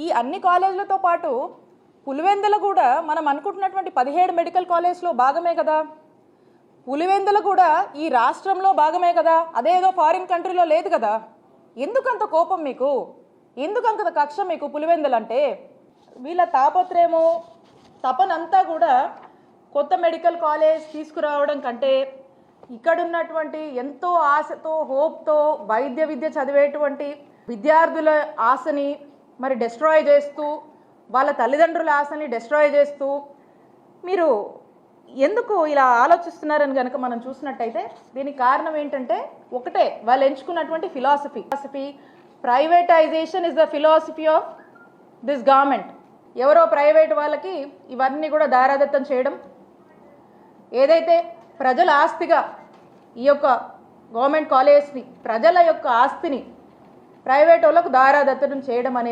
ఈ అన్ని కాలేజీలతో పాటు పులివెందుల కూడా మనం అనుకుంటున్నటువంటి 17 మెడికల్ కాలేజ్లో భాగమే కదా. పులివెందుల కూడా ఈ రాష్ట్రంలో భాగమే కదా, అదేదో ఫారిన్ కంట్రీలో లేదు కదా. ఎందుకంత కోపం మీకు, ఎందుకంత కక్ష మీకు పులివెందులు అంటే? వీళ్ళ తాపత్రయము తపనంతా కూడా కొత్త మెడికల్ కాలేజ్ తీసుకురావడం కంటే ఇక్కడున్నటువంటి ఎంతో ఆశతో హోప్తో వైద్య విద్య చదివేటువంటి విద్యార్థుల ఆశని మరి డెస్ట్రాయ్ చేస్తూ, వాళ్ళ తల్లిదండ్రుల ఆశని డెస్ట్రాయ్ చేస్తూ మీరు ఎందుకు ఇలా ఆలోచిస్తున్నారని కనుక మనం చూసినట్టయితే దీనికి కారణం ఏంటంటే ఒకటే, వాళ్ళు ఎంచుకున్నటువంటి philosophy. Privatization is the philosophy of this government. ఎవరో ప్రైవేట్ వాళ్ళకి ఇవన్నీ కూడా దారాదత్తం చేయడం, ఏదైతే ప్రజల ఆస్తిగా ఈ యొక్క గవర్నమెంట్ కాలేజ్ని, ప్రజల యొక్క ఆస్తిని ప్రైవేట్ వాళ్ళకు దారాదత్తం చేయడం అనేది